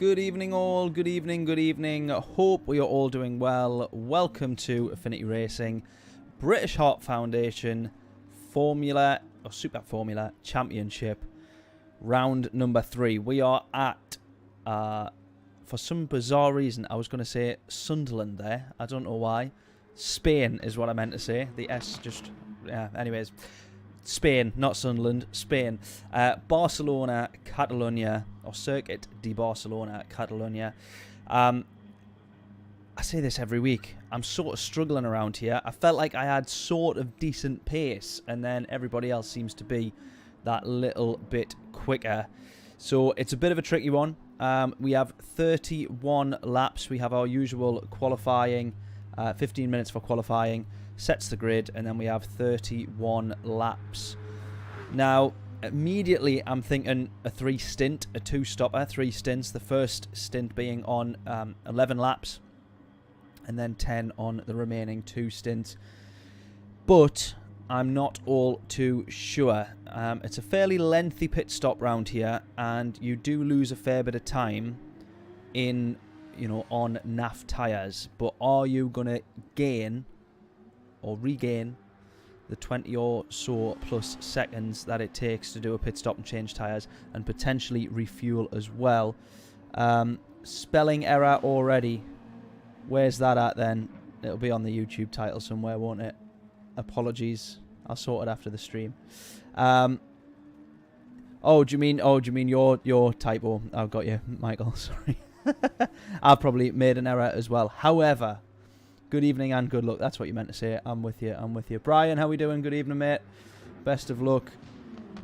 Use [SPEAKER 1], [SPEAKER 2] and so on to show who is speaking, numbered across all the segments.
[SPEAKER 1] Good evening all, good evening. Hope we are all doing well. Welcome to Affinity Racing, British Heart Foundation, Super Formula Championship, round number 3. We are at, for some bizarre reason, I was going to say Sunderland there. I don't know why. Spain is what I meant to say. The S just, yeah, anyways. Spain, not Sunderland, Spain. Barcelona, Catalunya, or Circuit de Barcelona, Catalunya. I say this every week. I'm sort of struggling around here. I felt like I had sort of decent pace, and then everybody else seems to be that little bit quicker. So it's a bit of a tricky one. We have 31 laps. We have our usual qualifying, 15 minutes for qualifying. Sets the grid, and then we have 31 laps. Now, immediately I'm thinking a 2-stopper, 3 stints. The first stint being on 11 laps, and then 10 on the remaining 2 stints. But I'm not all too sure. It's a fairly lengthy pit stop round here, and you do lose a fair bit of time in, on naff tyres. But are you gonna gain or regain the 20 or so plus seconds that it takes to do a pit stop and change tyres, and potentially refuel as well? Spelling error already. Where's that at then? It'll be on the YouTube title somewhere, won't it? Apologies. I'll sort it after the stream. Oh, do you mean your typo? I've got you, Michael. Sorry. I've probably made an error as well. However, Good evening and good luck. That's what you meant to say. I'm with you. I'm with you. Brian, how we doing? Good evening, mate. Best of luck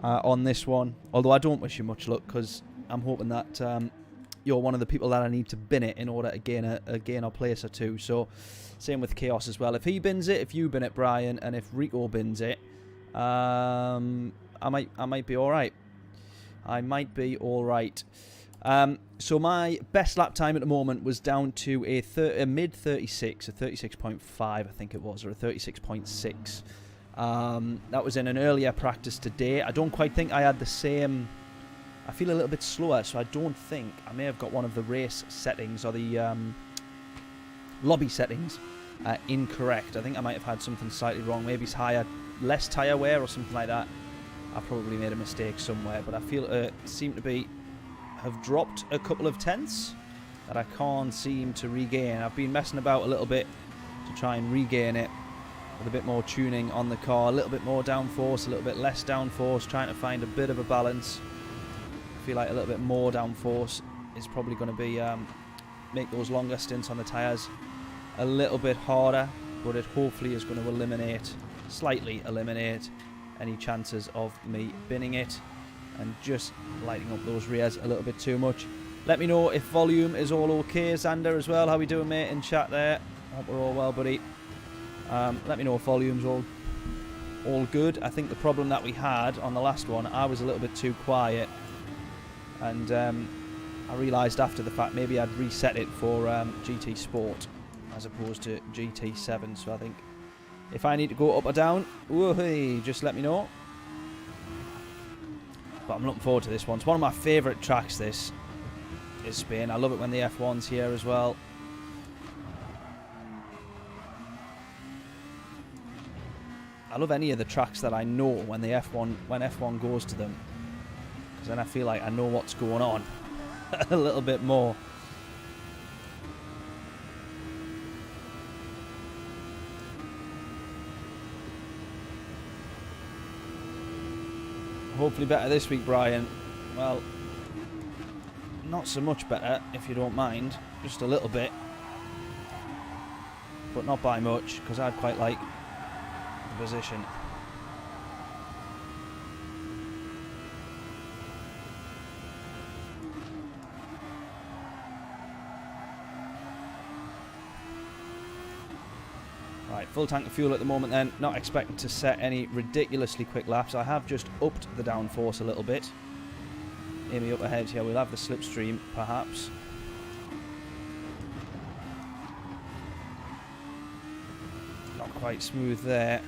[SPEAKER 1] on this one. Although I don't wish you much luck because I'm hoping that you're one of the people that I need to bin it in order to gain a place or two. So same with Chaos as well. If he bins it, if you bin it, Brian, and if Rico bins it, I might be all right. I might be all right. So my best lap time at the moment was down to a mid 36, a 36.5 I think it was, or a 36.6. That was in an earlier practice today. I don't quite think I had the same. I feel a little bit slower, so I don't think I may have got one of the race settings or the lobby settings incorrect. I think I might have had something slightly wrong. Maybe it's less tyre wear or something like that. I probably made a mistake somewhere, but I feel seem to have dropped a couple of tenths that I can't seem to regain. I've been messing about a little bit to try and regain it with a bit more tuning on the car, a little bit more downforce, a little bit less downforce, trying to find a bit of a balance. I feel like a little bit more downforce is probably going to be make those longer stints on the tyres a little bit harder, but it hopefully is going to slightly eliminate any chances of me binning it and just lighting up those rears a little bit too much. Let me know if volume is all okay. Xander as well, how we doing, mate, in chat there? Hope we're all well, buddy. Let me know if volume's all good. I think the problem that we had on the last one, I was a little bit too quiet, and I realised after the fact maybe I'd reset it for GT Sport as opposed to GT7, so I think if I need to go up or down, woohoo, just let me know. But I'm looking forward to this one. It's one of my favourite tracks, this is Spain. I love it when the F1's here as well. I love any of the tracks that I know when F1 goes to them, because then I feel like I know what's going on a little bit more. Hopefully better this week, Brian. Well, not so much better, if you don't mind. Just a little bit. But not by much, because I'd quite like the position. Right, full tank of fuel at the moment then. Not expecting to set any ridiculously quick laps. I have just upped the downforce a little bit. Amy up ahead here. We'll have the slipstream, perhaps. Not quite smooth there.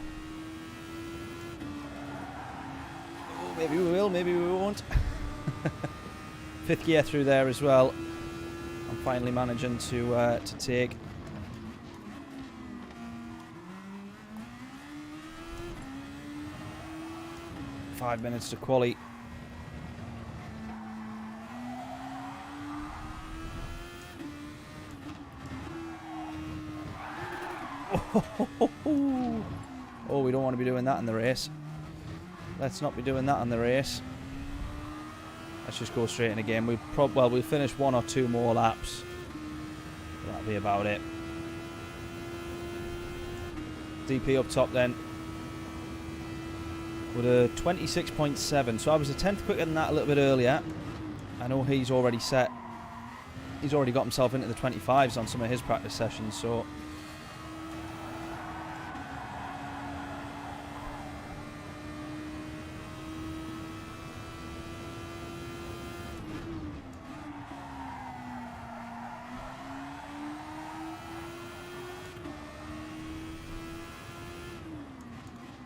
[SPEAKER 1] Oh, maybe we will, maybe we won't. Fifth gear through there as well. I'm finally managing to take. Five minutes to quali. Oh, we don't want to be doing that in the race. Let's not be doing that in the race. Let's just go straight in again. We'll finish one or two more laps. That'll be about it. DP up top then. With a 26.7, so I was a tenth quicker than that a little bit earlier. I know he's already got himself into the 25s on some of his practice sessions, so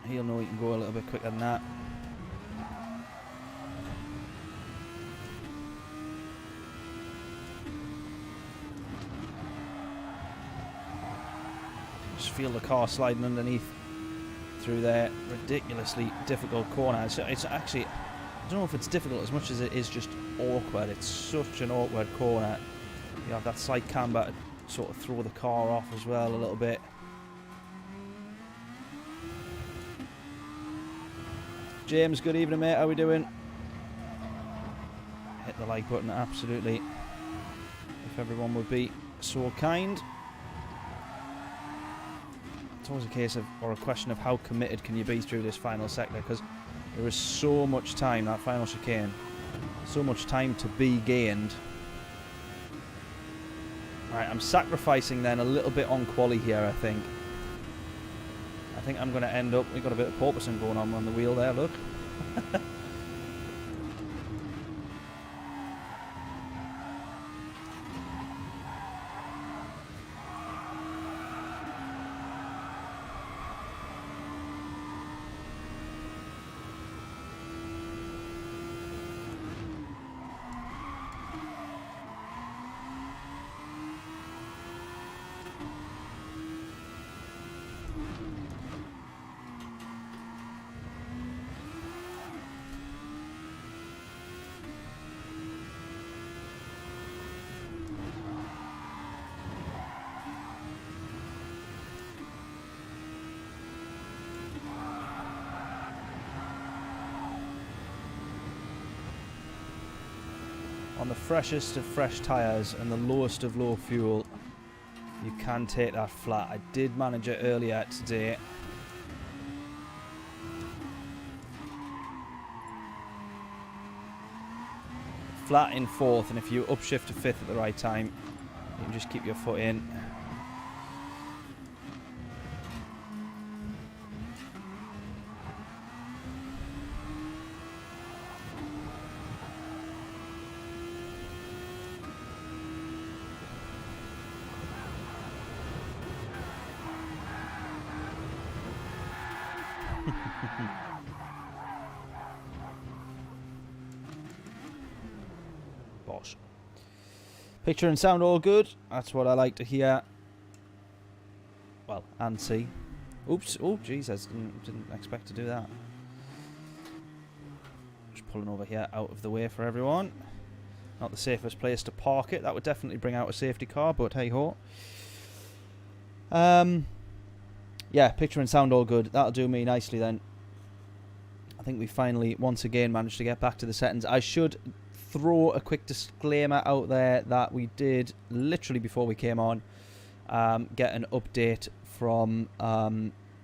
[SPEAKER 1] he'll know he can go a little bit quicker than that. Just feel the car sliding underneath through there. Ridiculously difficult corner. It's actually, I don't know if it's difficult as much as it is just awkward. It's such an awkward corner. You have that side camber to sort of throw the car off as well a little bit. James, good evening, mate. How we doing? Hit the like button, absolutely. If everyone would be so kind. it's always a case of, or a question of how committed can you be through this final sector, because there is so much time, that final chicane, so much time to be gained. Right, I'm sacrificing then a little bit on quali here, I think. I think I'm going to end up, we've got a bit of porpoising going on the wheel there, look. On the freshest of fresh tyres and the lowest of low fuel, you can take that flat. I did manage it earlier today. Flat in fourth, and if you upshift to fifth at the right time, you can just keep your foot in. Boss. Picture and sound all good. That's what I like to hear. Well, and see. Oops. Oh, jeez, I didn't expect to do that. Just pulling over here out of the way for everyone. Not the safest place to park it. That would definitely bring out a safety car, but hey ho. Yeah, picture and sound all good. That'll do me nicely then. I think we finally, once again, managed to get back to the settings. I should throw a quick disclaimer out there that we did, literally before we came on, get an update from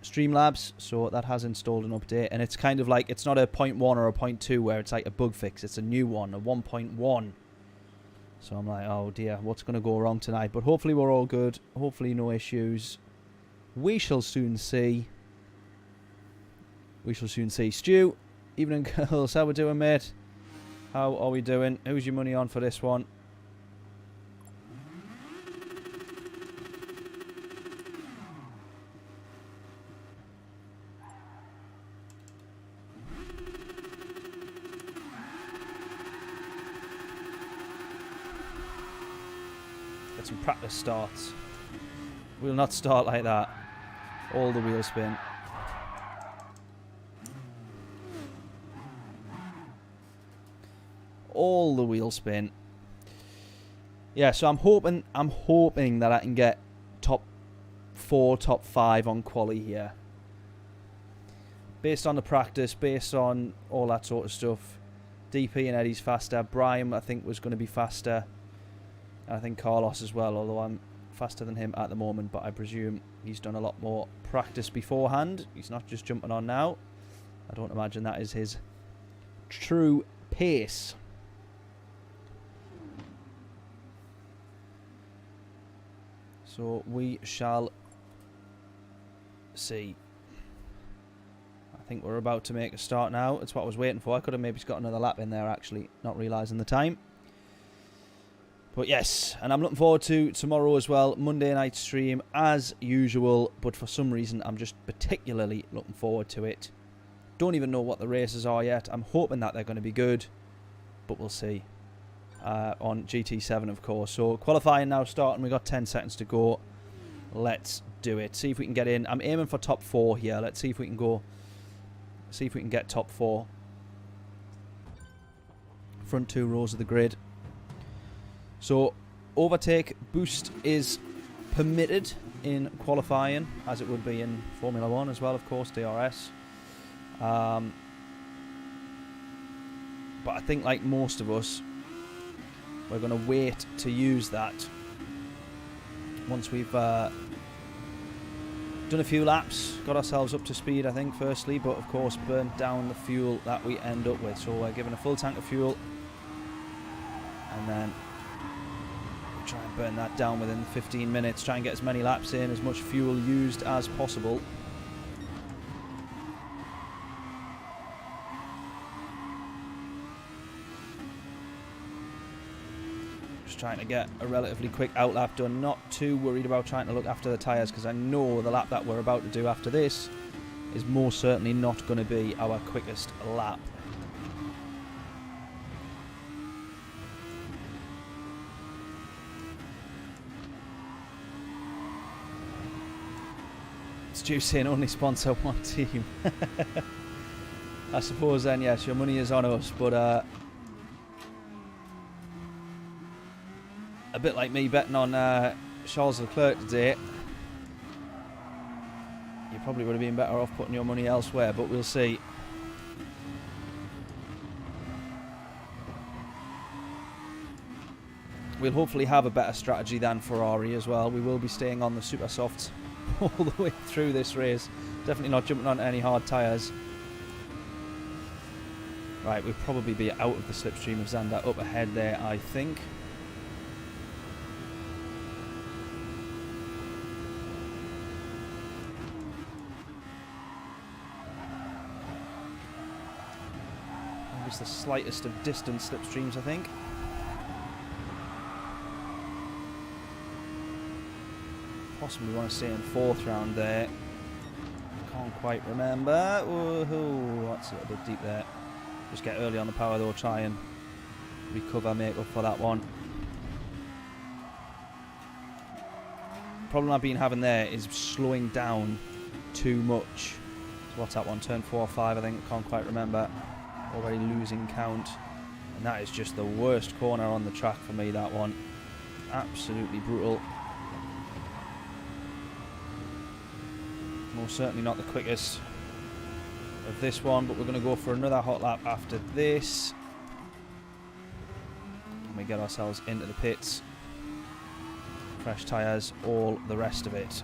[SPEAKER 1] Streamlabs. So that has installed an update. And it's kind of like, it's not a 0.1 or a 0.2 where it's like a bug fix. It's a new one, a 1.1. So I'm like, oh dear, what's going to go wrong tonight? But hopefully we're all good. Hopefully no issues. We shall soon see. We shall soon see. Stu, evening girls, how we doing, mate? How are we doing? Who's your money on for this one? Get some practice starts. We'll not start like that. All the wheel spin. All the wheel spin. Yeah, so I'm hoping that I can get top 4, top 5 on quali here. Based on the practice, based on all that sort of stuff. DP and Eddie's faster. Brian, I think, was going to be faster. And I think Carlos as well, although I'm faster than him at the moment, but I presume he's done a lot more practice beforehand. He's not just jumping on now. I don't imagine that is his true pace. So we shall see. I think we're about to make a start now. It's what I was waiting for. I could have maybe got another lap in there, actually, not realising the time. But yes, and I'm looking forward to tomorrow as well. Monday night stream as usual, but for some reason I'm just particularly looking forward to it. Don't even know what the races are yet. I'm hoping that they're going to be good, but we'll see. On GT7, of course. So qualifying now starting. We've got 10 seconds to go. Let's do it. See if we can get in. I'm aiming for top 4 here. Let's see if we can go. See if we can get top 4. Front 2 rows of the grid. So overtake boost is permitted in qualifying, as it would be in Formula 1 as well, of course, DRS. But I think, like most of us, we're going to wait to use that once we've Done a few laps, got ourselves up to speed, I think, firstly, but of course burnt down the fuel that we end up with. So we're given a full tank of fuel, and then we'll try and burn that down within 15 minutes, try and get as many laps in, as much fuel used as possible. Trying to get a relatively quick outlap done, not too worried about trying to look after the tyres, because I know the lap that we're about to do after this is most certainly not going to be our quickest lap. Stu saying only sponsor one team. I suppose then yes, your money is on us, but a bit like me betting on Charles Leclerc today. You probably would have been better off putting your money elsewhere, but we'll see. We'll hopefully have a better strategy than Ferrari as well. We will be staying on the super softs all the way through this race. Definitely not jumping on any hard tyres. Right, we'll probably be out of the slipstream of Xander up ahead there, I think. The slightest of distance slipstreams, I think. Possibly want to stay in fourth round there. Can't quite remember. Ooh, that's a little bit deep there. Just get early on the power though, try and recover, make up for that one. Problem I've been having there is slowing down too much. So what's that one? Turn 4 or 5, I think. Can't quite remember. Already losing count, and that is just the worst corner on the track for me, that one. Absolutely brutal. Most certainly not the quickest of this one, but we're going to go for another hot lap after this, and we get ourselves into the pits. Fresh tyres, all the rest of it.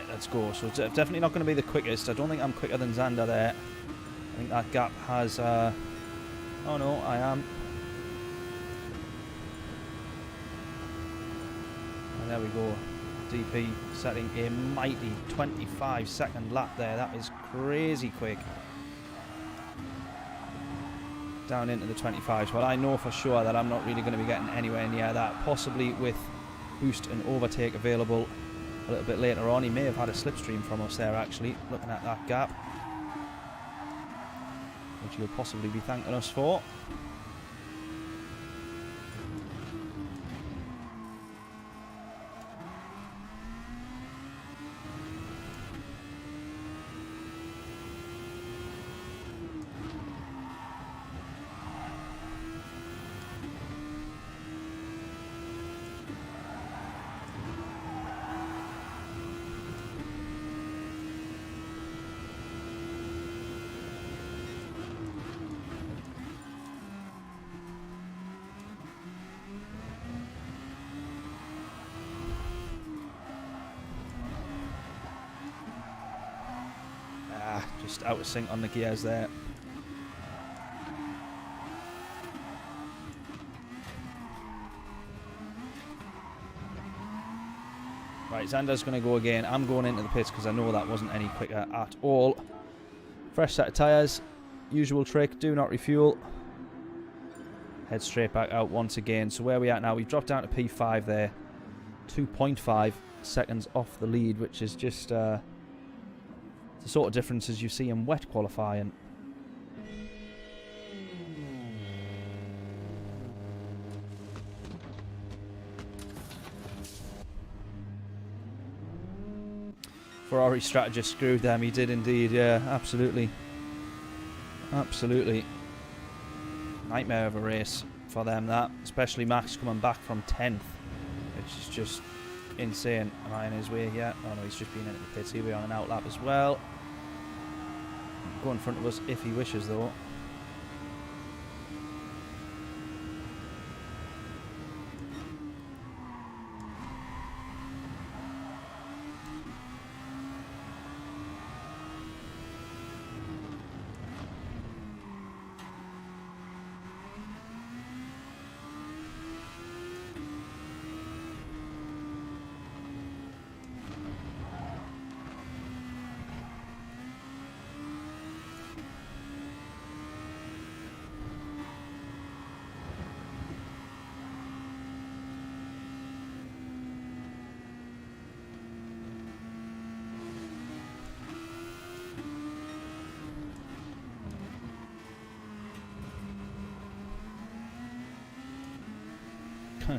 [SPEAKER 1] Let's go. So it's definitely not going to be the quickest. I don't think I'm quicker than Xander there. I think that gap has... oh no, I am. And there we go. DP setting a mighty 25-second lap there. That is crazy quick. Down into the 25s. Well, I know for sure that I'm not really going to be getting anywhere near that. Possibly with boost and overtake available a little bit later on. He may have had a slipstream from us there, actually, looking at that gap, which he'll possibly be thanking us for. Just out of sync on the gears there. Right, Xander's going to go again. I'm going into the pits because I know that wasn't any quicker at all. Fresh set of tyres. Usual trick, do not refuel. Head straight back out once again. So where are we at now? We've dropped down to P5 there. 2.5 seconds off the lead, which is just... the sort of differences you see in wet qualifying. Ferrari strategist screwed them, he did indeed, yeah, absolutely. Absolutely. Nightmare of a race for them, that. Especially Max coming back from 10th, which is just insane. Am I in his way yet? Oh no, he's just been into the pits. Here we are on an outlap as well. go in front of us if he wishes, though.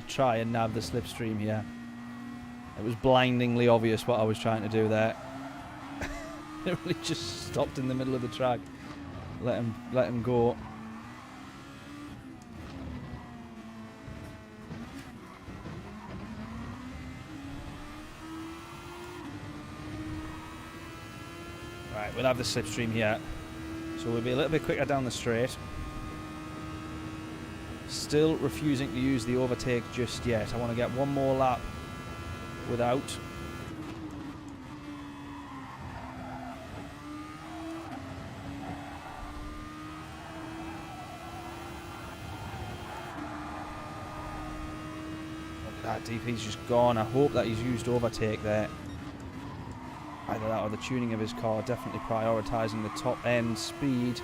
[SPEAKER 1] Try and nab the slipstream here. It was blindingly obvious what I was trying to do there. It really just stopped in the middle of the track. Let him go. Right, we'll have the slipstream here. So we'll be a little bit quicker down the straight. Still refusing to use the overtake just yet. I want to get one more lap without. That DP's just gone. I hope that he's used overtake there. Either that or the tuning of his car. Definitely prioritising the top end speed.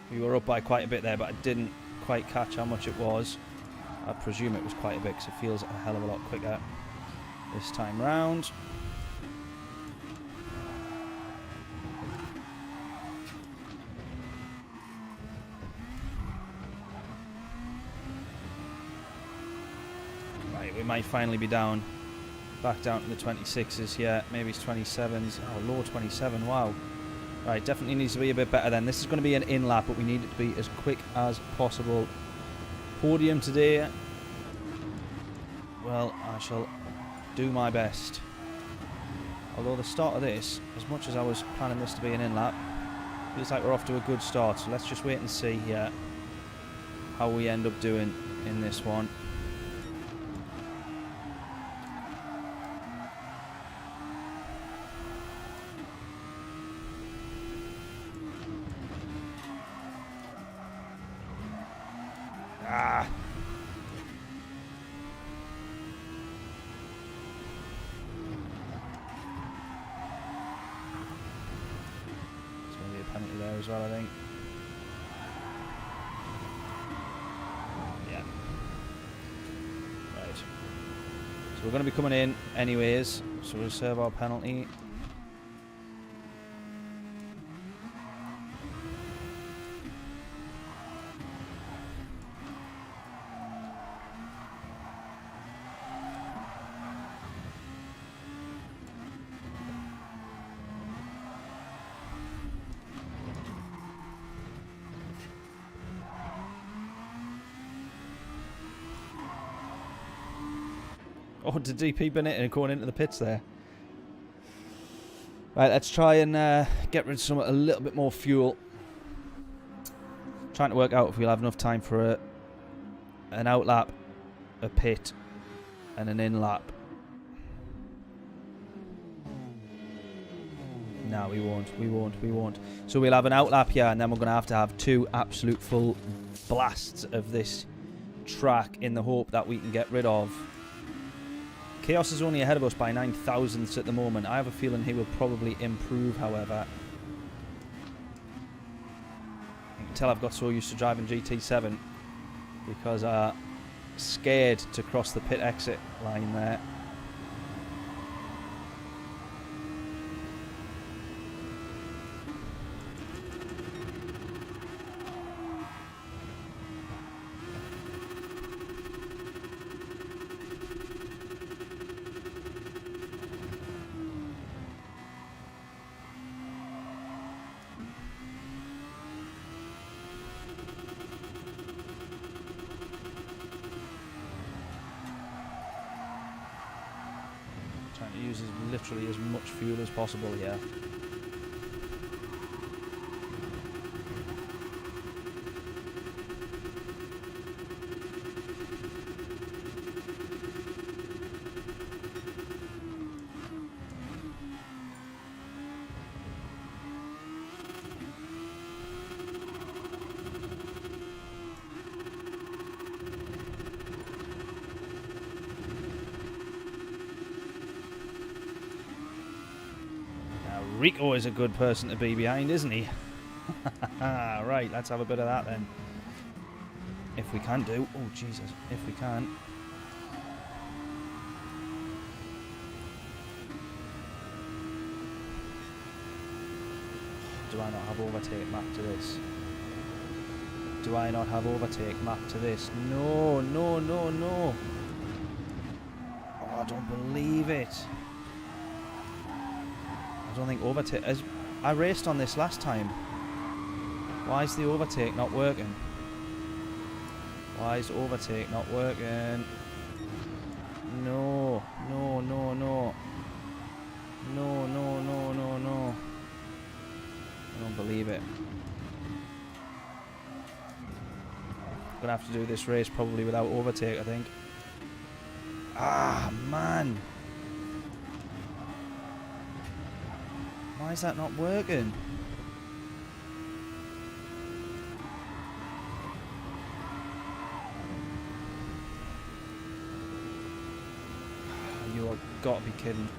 [SPEAKER 1] We were up by quite a bit there, but I didn't quite catch how much it was. I presume it was quite a bit because it feels a hell of a lot quicker this time round. Right, we might finally be back down to the 26s here. Maybe it's 27s. Oh, low 27, wow. Right, definitely needs to be a bit better then. This is going to be an in-lap, but we need it to be as quick as possible. Podium today. Well, I shall do my best. Although the start of this, as much as I was planning this to be an in-lap, feels like we're off to a good start. So let's just wait and see here how we end up doing in this one. As well, I think. Yeah. Right. So we're going to be coming in anyways, so we'll serve our penalty. Oh, did DP bin it and going into the pits there? Right, let's try and get rid of some a little bit more fuel. Trying to work out if we'll have enough time for an outlap, a pit, and an in-lap. No, we won't. So we'll have an outlap here, and then we're going to have two absolute full blasts of this track in the hope that we can get rid of. Chaos is only ahead of us by 9 thousandths at the moment. I have a feeling he will probably improve, however. You can tell I've got so used to driving GT7 because I'm scared to cross the pit exit line there. literally as much fuel as possible here. Rico is a good person to be behind, isn't he? Right, let's have a bit of that then. If we can do. Oh, Jesus. If we can. Do I not have overtake map to this? Do I not have overtake map to this? No, no, no, no. Oh, I don't believe it. I don't think overtake... I raced on this last time. Why is the overtake not working? Why is overtake not working? No, no, no, no. No, no, no, no, no. I don't believe it. I'm gonna have to do this race probably without overtake, I think. Ah, man. Why is that not working? You have got to be kidding.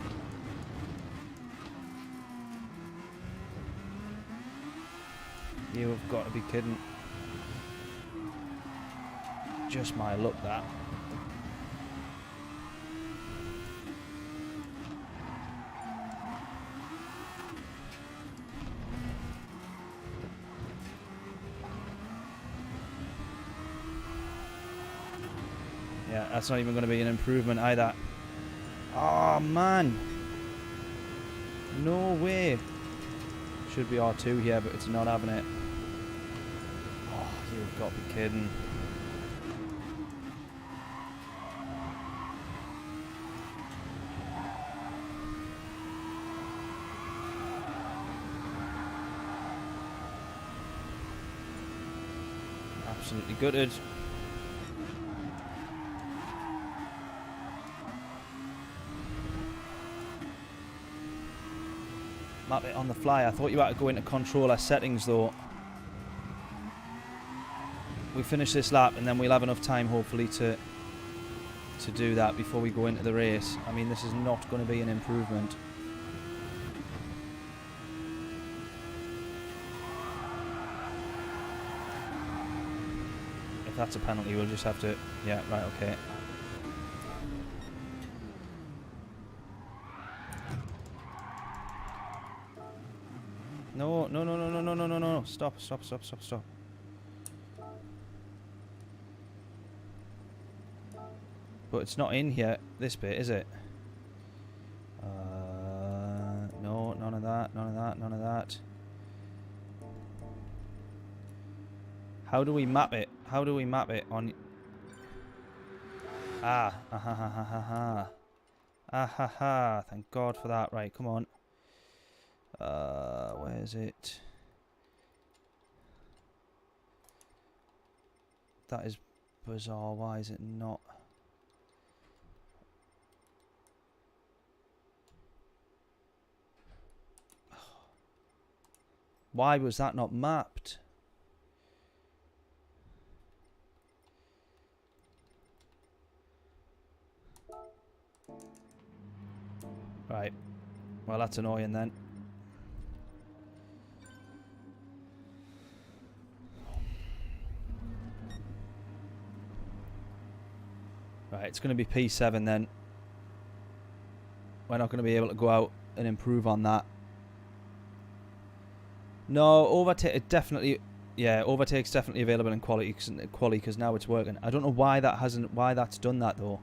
[SPEAKER 1] You have got to be kidding. Just my luck, that. Yeah, that's not even going to be an improvement either. Oh, man. No way. Should be R2 here, but it's not having it. Oh, you've got to be kidding. Absolutely gutted. Map it on the fly. I thought you had to go into controller settings though. We finish this lap and then we'll have enough time hopefully to do that before we go into the race. I mean, this is not going to be an improvement. If that's a penalty, we'll just have to... Yeah, right, okay. No, no, no, no, no, no, no, no, no. Stop, stop, stop, stop, stop. But it's not in here, this bit, is it? No, none of that, none of that, none of that. How do we map it? How do we map it on... Ah, ah ha ha ha ha ha. Ah ha ha, thank God for that. Right, come on. Where is it? That is bizarre. Why is it not? Why was that not mapped? Right. Well, that's annoying then. Right, it's going to be P7 then. We're not going to be able to go out and improve on that. No, overtake definitely, yeah, overtake's definitely available in quality because now it's working. I don't know why that's done that though.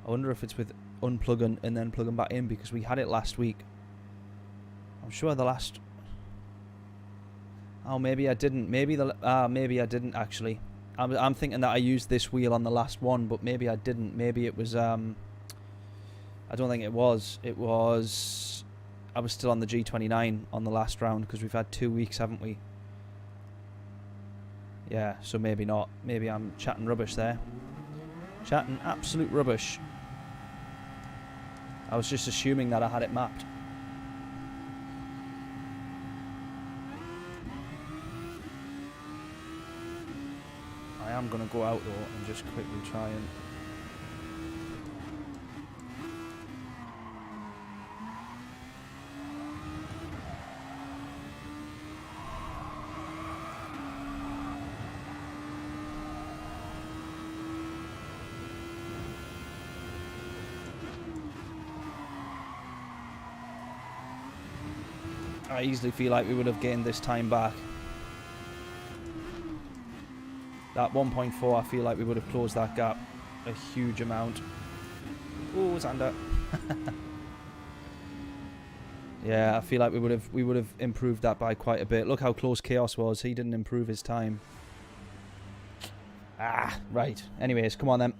[SPEAKER 1] I wonder if it's with unplugging and then plugging back in because we had it last week. I'm sure the last. Oh, maybe I didn't. Maybe I didn't actually. I'm thinking that I used this wheel on the last one, but maybe I didn't. Maybe it was I I don't think it was. It was... I was still on the G29 on the last round because we've had 2 weeks, haven't we? Yeah, so maybe not. Maybe I'm chatting rubbish there. Chatting absolute rubbish. I was just assuming that I had it mapped. I am going to go out though and just quickly try and... I easily feel like we would have gained this time back. That 1.4, I feel like we would have closed that gap a huge amount. Oh, Xander. Yeah, I feel like we would have improved that by quite a bit. Look how close Chaos was. He didn't improve his time. Ah, right. Anyways, come on then.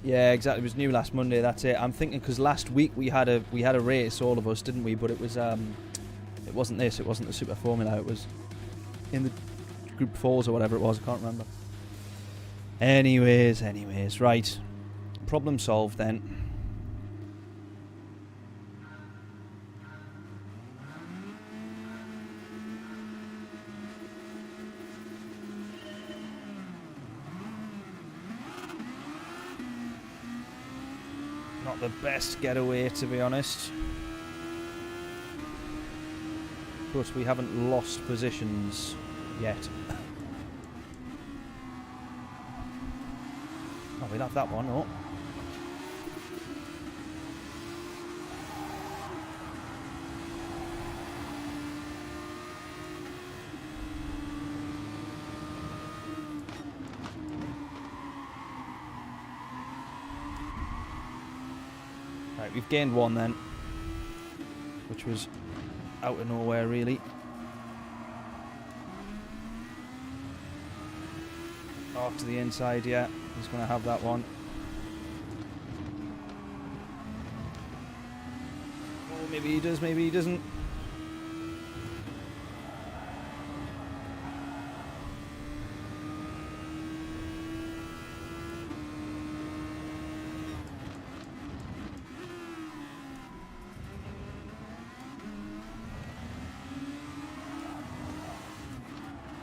[SPEAKER 1] Yeah, exactly. It was new last Monday. That's it. I'm thinking because last week we had a race, all of us, didn't we? But it was it wasn't this. It wasn't the Super Formula. It was in the Group 4s or whatever it was. I can't remember. Anyways, right. Problem solved then. Not the best getaway, to be honest. But we haven't lost positions yet. Oh, we'll have that one. Oh. Right, we've gained one then, which was out of nowhere really. Off to the inside, yeah, he's going to have that one. Oh, maybe he does, maybe he doesn't.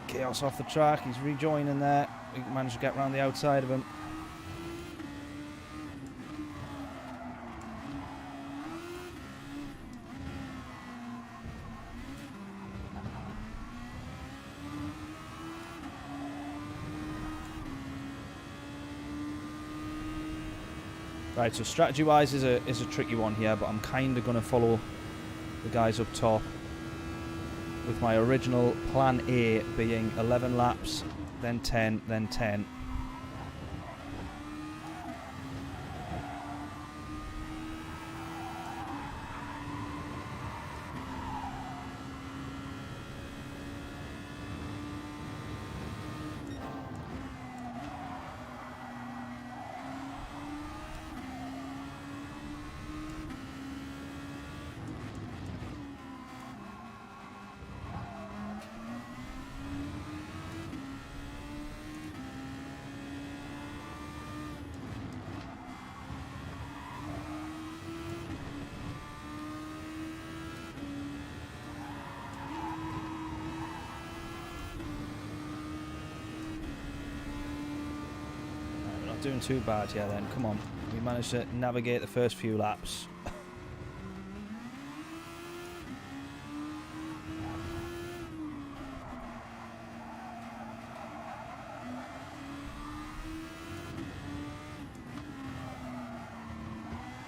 [SPEAKER 1] Chaos off the track, he's rejoining there. We managed to get around the outside of him. Right, so strategy-wise is a tricky one here, but I'm kind of going to follow the guys up top, with my original plan A being 11 laps, then 10, then 10. Doing too bad here then, come on. We managed to navigate the first few laps.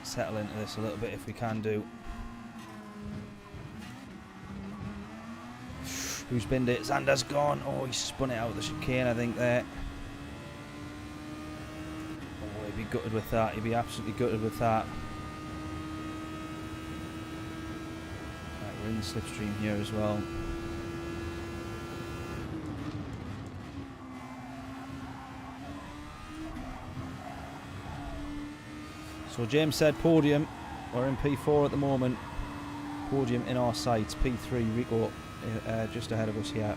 [SPEAKER 1] Settle into this a little bit if we can do. Who's binned it? Xander's gone. Oh, he spun it out of the chicane, I think, there. He'd be gutted with that. He'd be absolutely gutted with that. Right, we're in the slipstream here as well. So James said podium. We're in P4 at the moment. Podium in our sights. P3 Rico just ahead of us here.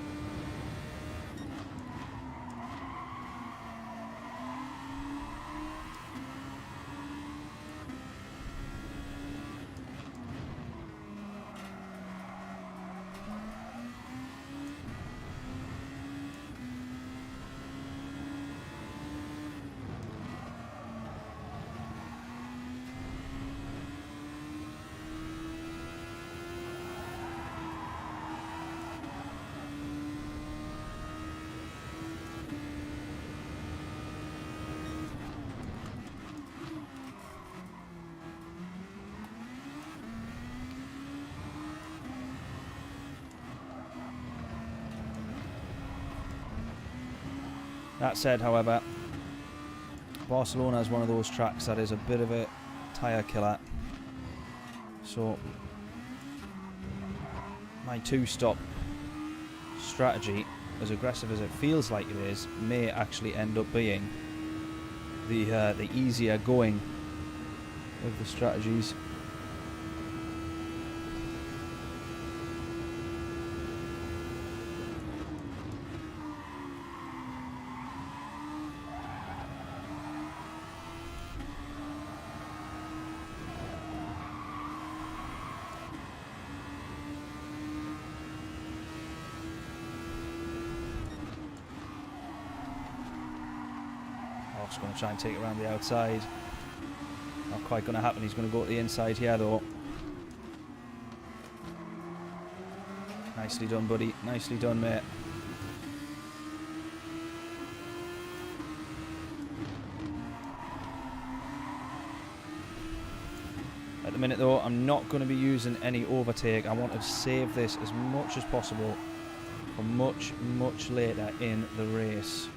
[SPEAKER 1] That said, however, Barcelona is one of those tracks that is a bit of a tyre killer. So my two-stop strategy, as aggressive as it feels like it is, may actually end up being the easier going of the strategies. Just going to try and take it around the outside. Not quite going to happen. He's going to go to the inside here though. Nicely done, buddy. Nicely done, mate. At the minute though, I'm not going to be using any overtake. I want to save this as much as possible for much, much later in the race.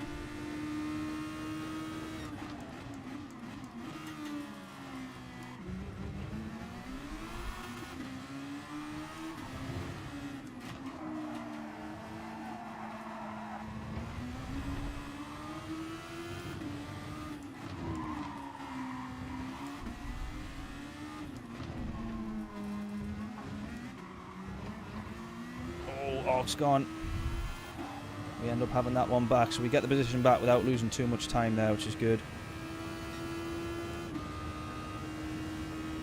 [SPEAKER 1] It's gone. We end up having that one back, so we get the position back without losing too much time there, which is good.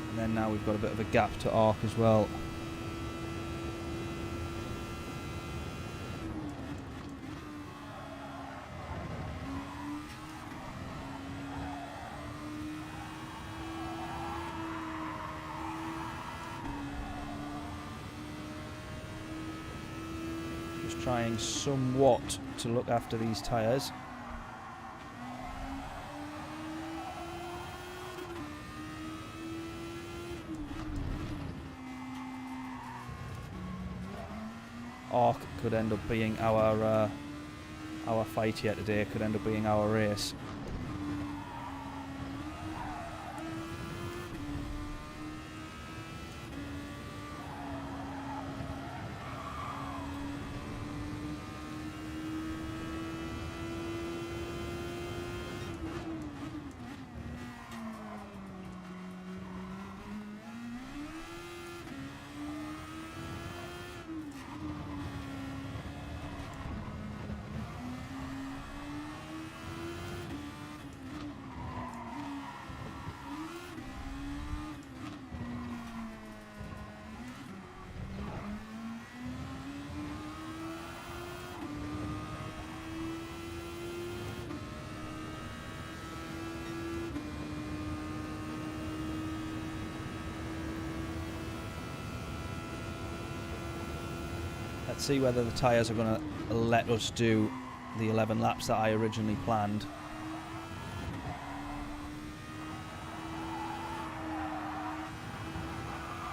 [SPEAKER 1] And then now we've got a bit of a gap to arc as well. Trying somewhat to look after these tyres. Arc could end up being our fight here today. Could end up being our race. Let's see whether the tyres are going to let us do the 11 laps that I originally planned.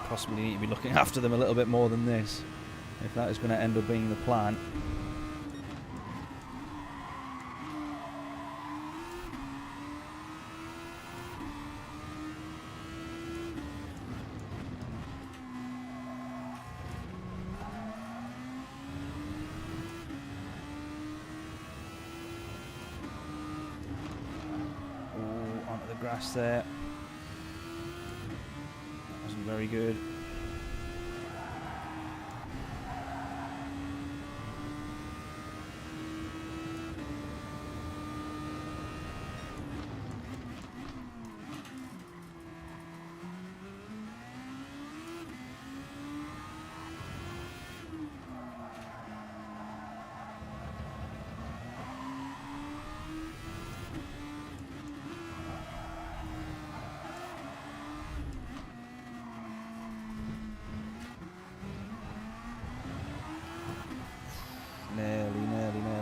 [SPEAKER 1] Possibly need to be looking after them a little bit more than this, if that is going to end up being the plan. Grass there. Very good.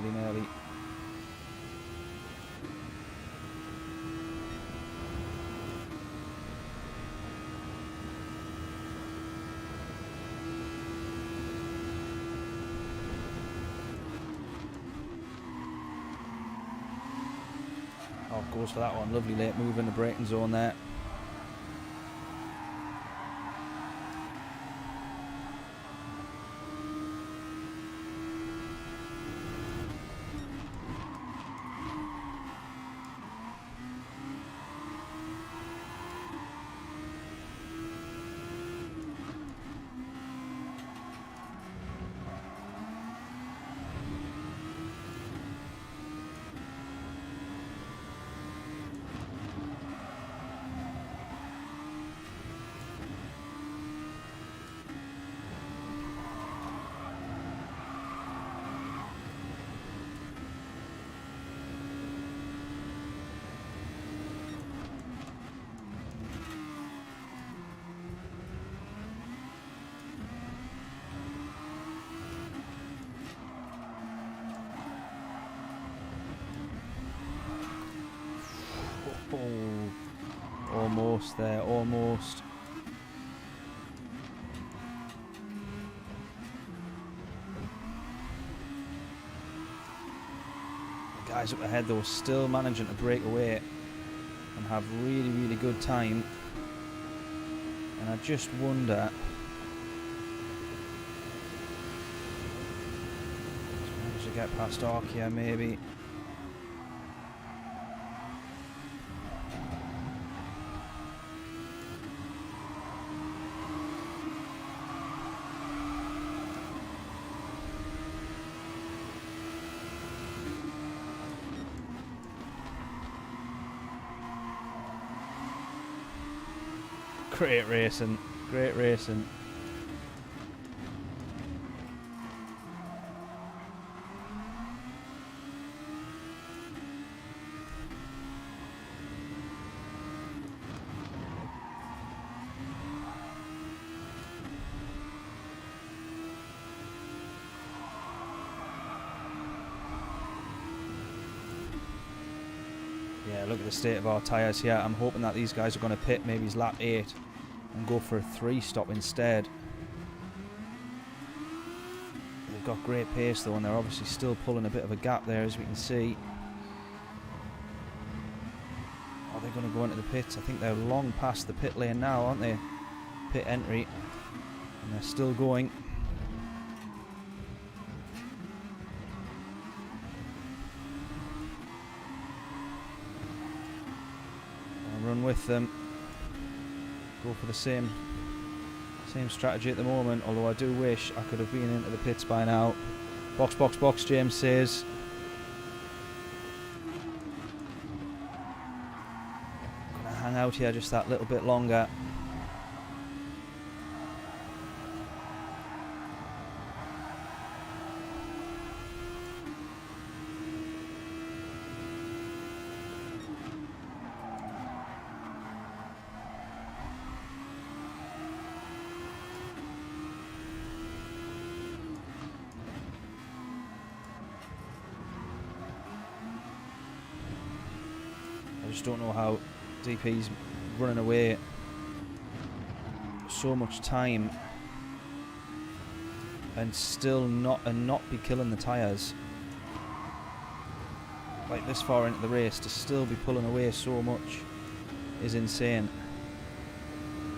[SPEAKER 1] Nearly. Oh, goes for that one. Lovely late move in the braking zone there. Oh, almost there, almost. The guys up ahead though still managing to break away and have really good time. And I just wonder, manage to get past Arkia maybe. Great racing, great racing. Yeah, look at the state of our tyres here. I'm hoping that these guys are going to pit maybe his lap 8 and go for a 3-stop instead. They've got great pace though, and they're obviously still pulling a bit of a gap there, as we can see. Are they going to go into the pits? I think they're long past the pit lane now, aren't they? Pit entry. And they're still going. I'll run with them. Go for the same strategy at the moment, although I do wish I could have been into the pits by now. Box, James says. Gonna hang out here just that little bit longer. I just don't know how DP's running away so much time and still not be killing the tyres. Like this far into the race, to still be pulling away so much is insane.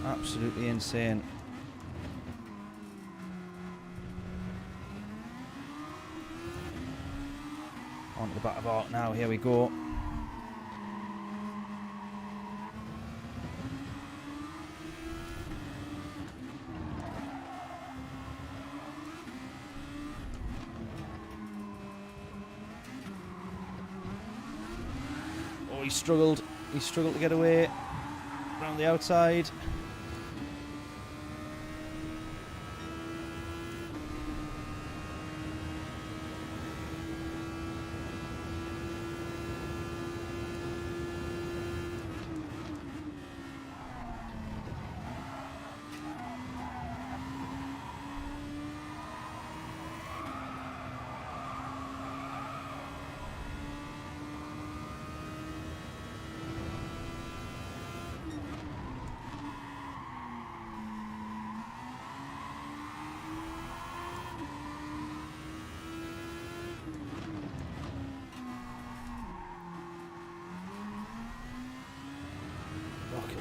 [SPEAKER 1] Absolutely insane. Onto the back of Arc now, here we go. he struggled. He struggled to get away around the outside.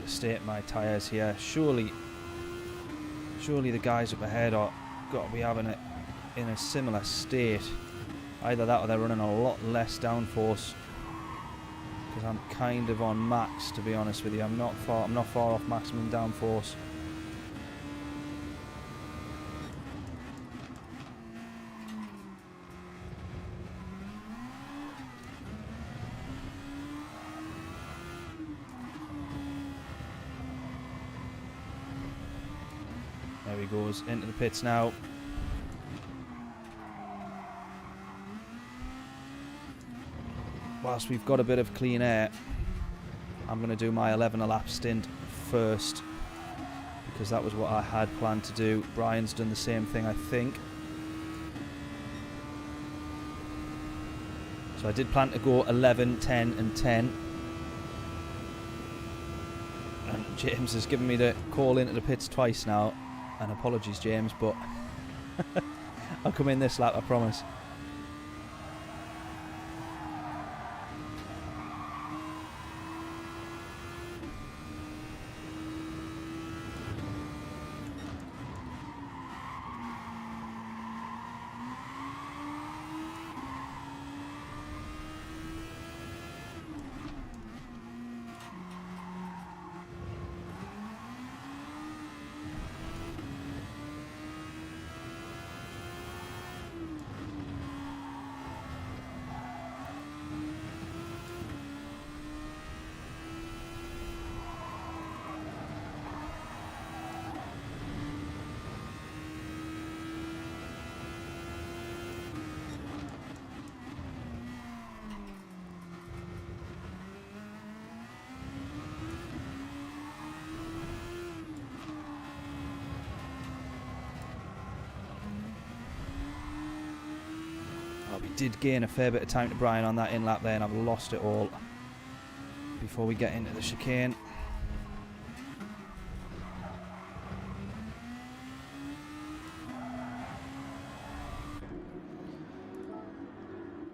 [SPEAKER 1] State of my tyres here. Surely the guys up ahead are got to be having it in a similar state. Either that or they're running a lot less downforce. Because I'm kind of on max, to be honest with you. I'm not far off maximum downforce. There he goes into the pits now. Whilst we've got a bit of clean air, I'm going to do my 11 a lap stint first, because that was what I had planned to do. Brian's done the same thing, I think. So I did plan to go 11, 10 and 10. And James has given me the call into the pits twice now. And apologies, James, but I'll come in this lap, I promise. We did gain a fair bit of time to Brian on that in lap there, and I've lost it all before we get into the chicane.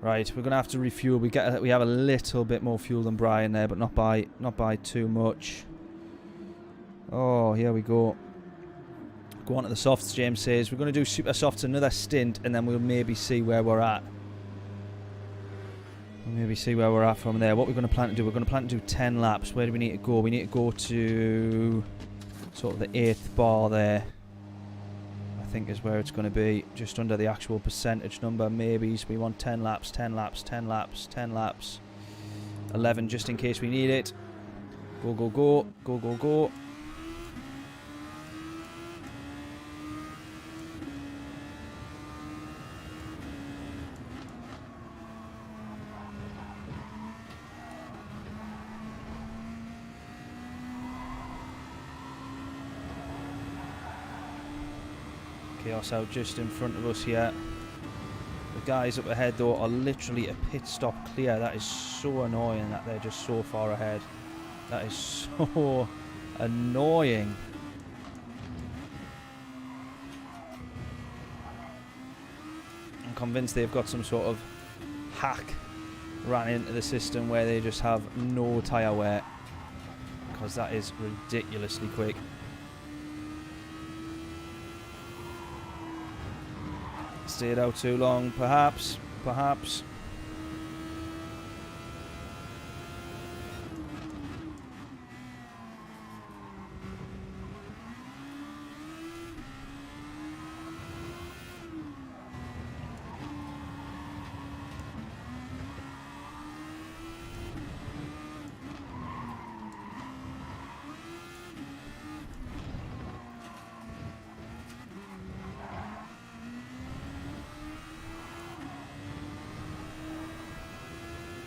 [SPEAKER 1] Right, we're gonna have to refuel. We have a little bit more fuel than Brian there, but not by too much. Oh, here we go. Go on to the softs, James says. We're going to do super softs another stint, and then we'll maybe see where we're at. We'll maybe see where we're at from there. What we're going to plan to do, we're going to plan to do 10 laps. Where do we need to go? We need to go to sort of the 8th bar there, I think is where it's going to be. Just under the actual percentage number, maybe. So we want 10 laps, 10 laps, 10 laps, 10 laps. 11 just in case we need it. Go, go, go. Go, go, go. Chaos out just in front of us here. The guys up ahead though are literally a pit stop clear. That is so annoying that they're just so far ahead. That is so annoying. I'm convinced they've got some sort of hack ran into the system where they just have no tyre wear, because that is ridiculously quick. Stayed out too long, perhaps.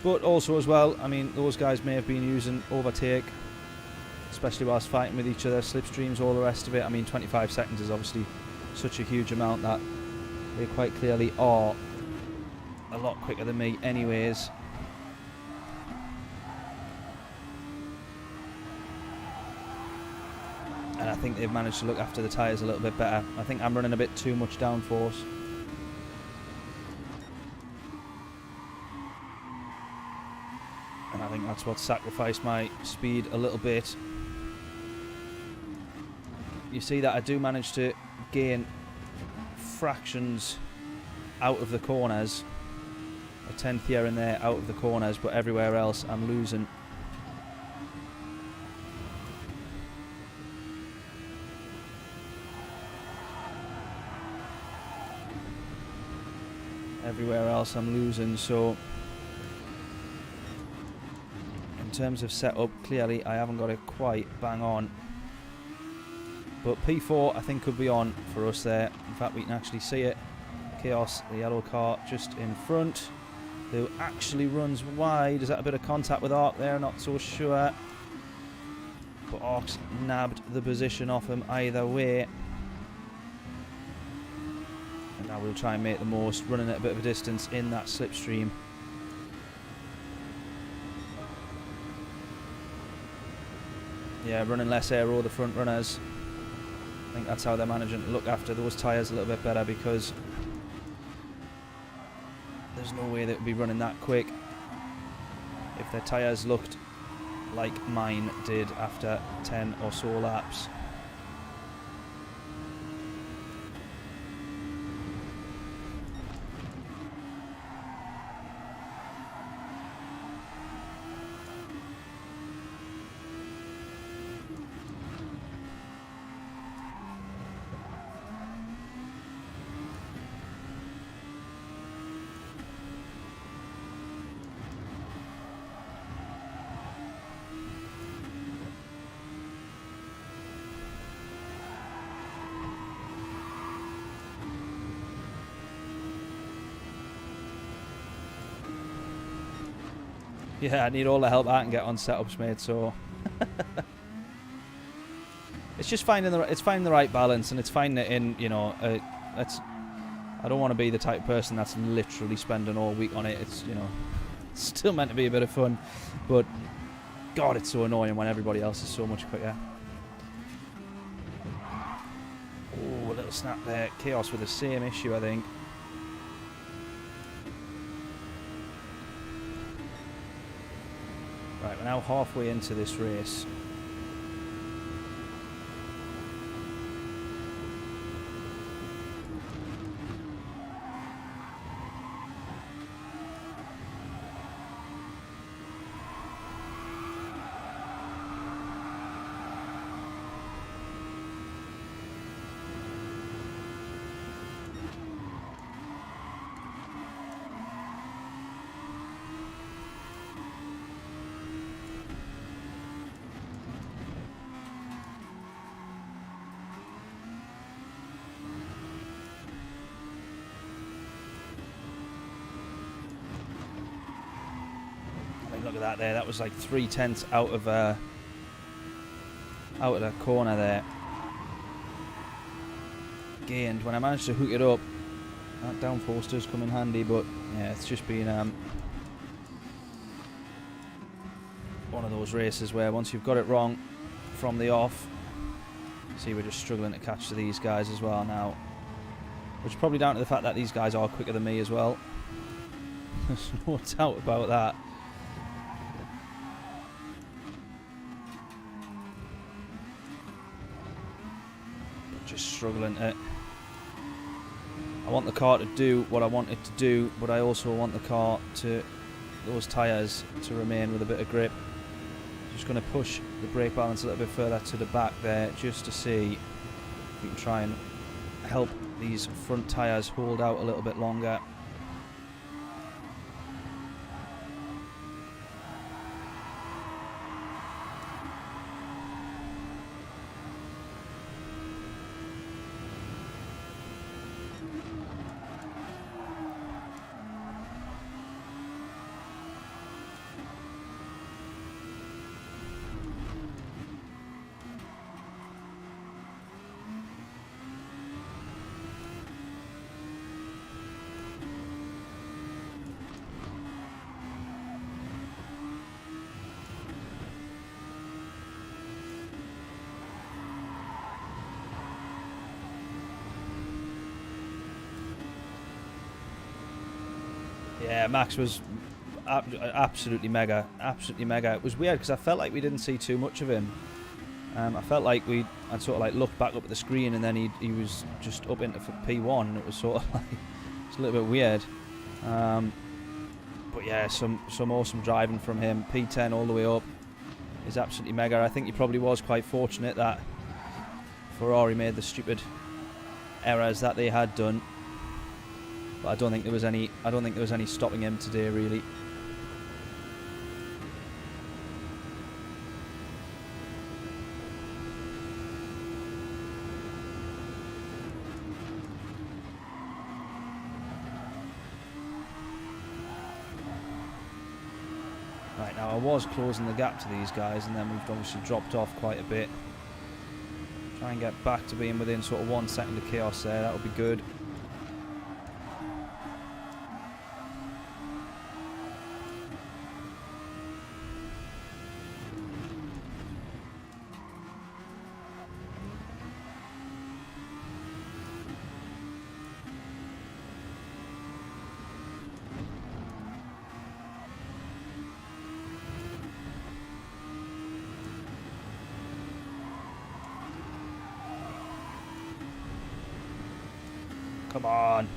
[SPEAKER 1] But also as well, I mean, those guys may have been using overtake, especially whilst fighting with each other, slipstreams, all the rest of it. I mean, 25 seconds is obviously such a huge amount that they quite clearly are a lot quicker than me anyways. And I think they've managed to look after the tyres a little bit better. I think I'm running a bit too much downforce. And I think that's what sacrificed my speed a little bit. You see that I do manage to gain fractions out of the corners. A tenth here and there out of the corners, but everywhere else I'm losing. Everywhere else I'm losing, so in terms of setup, clearly I haven't got it quite bang on. But P4 I think could be on for us there. In fact, we can actually see it. Chaos, the yellow car just in front, who actually runs wide. Is that a bit of contact with Arc there? Not so sure. But Arc's nabbed the position off him either way. And now we'll try and make the most, running at a bit of a distance in that slipstream. Yeah, running less aero, the front runners. I think that's how they're managing to look after those tyres a little bit better, because there's no way they would be running that quick if their tyres looked like mine did after 10 or so laps. Yeah, I need all the help I can get on setups, mate. So it's just finding the right balance, and it's finding it in, you know. I don't want to be the type of person that's literally spending all week on it. It's, you know, it's still meant to be a bit of fun, but God, it's so annoying when everybody else is so much quicker. Oh, a little snap there. Chaos with the same issue, I think. Right, we're now halfway into this race. Look at that there. That was like 3/10 out of the corner there. Gained when I managed to hook it up. That downforce does come in handy, but yeah, it's just been one of those races where once you've got it wrong from the off, see, we're just struggling to catch to these guys as well now, which is probably down to the fact that these guys are quicker than me as well. There's no doubt about that. Just struggling to... I want the car to do what I want it to do, but I also want the car to... those tyres to remain with a bit of grip. Just going to push the brake balance a little bit further to the back there, just to see if we can try and help these front tyres hold out a little bit longer. Yeah, Max was absolutely mega. Absolutely mega. It was weird because I felt like we didn't see too much of him. I felt like I'd sort of like looked back up at the screen and then he was just up into P1 and it was sort of like, it's a little bit weird. But yeah, some awesome driving from him. P10 all the way up is absolutely mega. I think he probably was quite fortunate that Ferrari made the stupid errors that they had done. But I don't think there was any stopping him today, really. Right, now I was closing the gap to these guys, and then we've obviously dropped off quite a bit. Try and get back to being within sort of 1 second of chaos there. That would be good. Come on.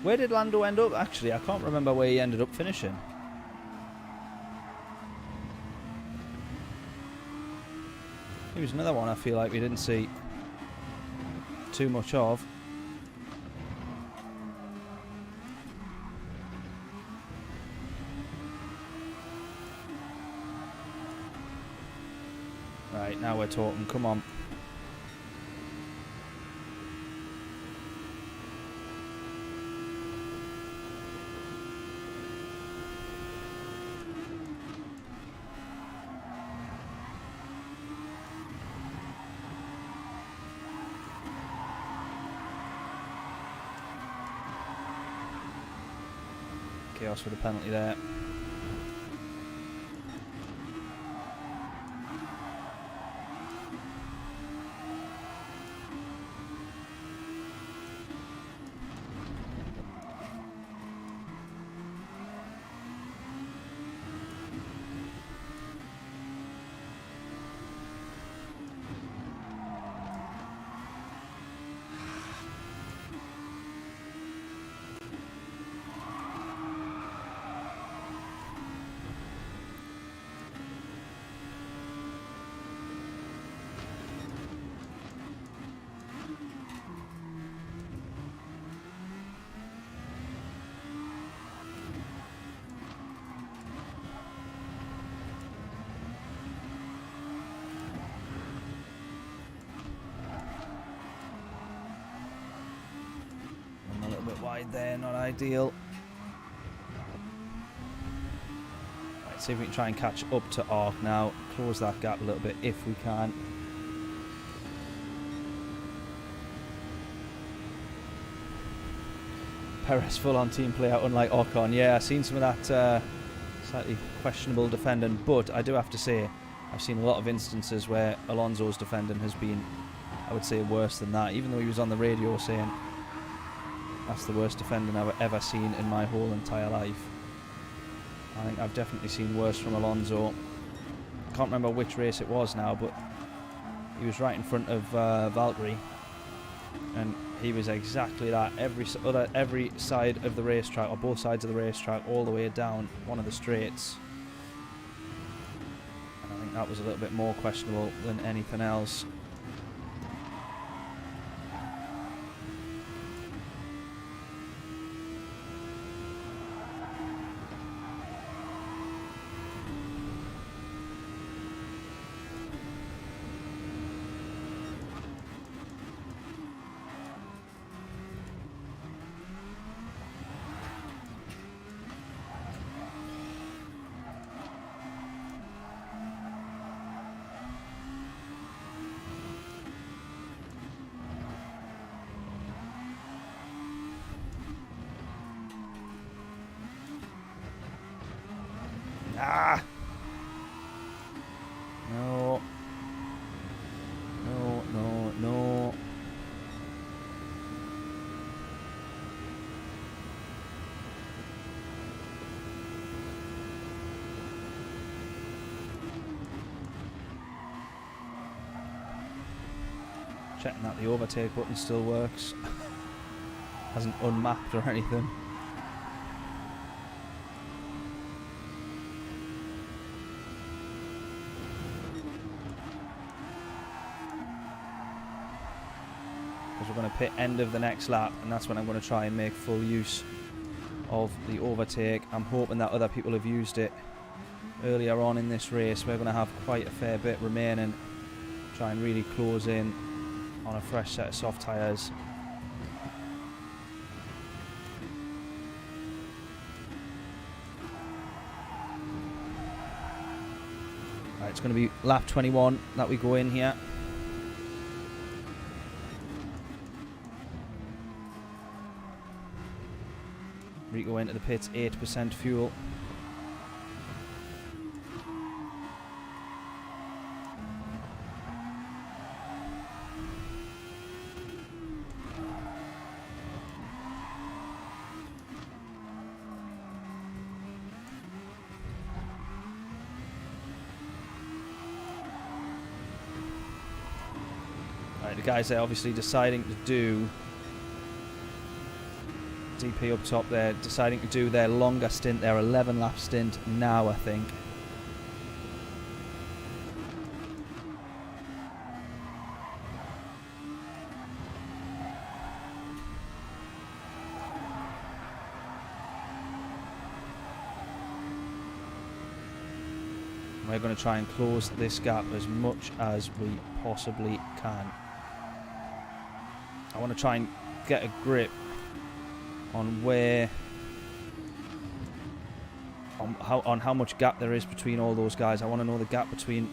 [SPEAKER 1] Where did Lando end up? Actually, I can't remember where he ended up finishing. He was another one I feel like we didn't see too much of. Right, now we're talking. Come on. Chaos for the penalty there. Wide there, not ideal. Right, see if we can try and catch up to Arc now. Close that gap a little bit if we can. Perez full on team play out, unlike Ocon. Yeah, I've seen some of that slightly questionable defending, but I do have to say I've seen a lot of instances where Alonso's defending has been, I would say, worse than that, even though he was on the radio saying that's the worst defending I've ever seen in my whole entire life. I think I've definitely seen worse from Alonso. Can't remember which race it was now, but he was right in front of Valtteri, and he was exactly that every side of the racetrack, or both sides of the racetrack, all the way down one of the straights. And I think that was a little bit more questionable than anything else. Checking that the overtake button still works. Hasn't unmapped or anything. Because we're going to pit end of the next lap, and that's when I'm going to try and make full use of the overtake. I'm hoping that other people have used it earlier on in this race. We're going to have quite a fair bit remaining. Try and really close in on a fresh set of soft tyres. Right, it's going to be lap 21 that we go in here. Rico into the pits, 8% fuel. Right, the guys there obviously deciding to do DP up top there, deciding to do their longer stint, their 11 lap stint now, I think. We're going to try and close this gap as much as we possibly can. I want to try and get a grip on where, on how much gap there is between all those guys. I want to know the gap between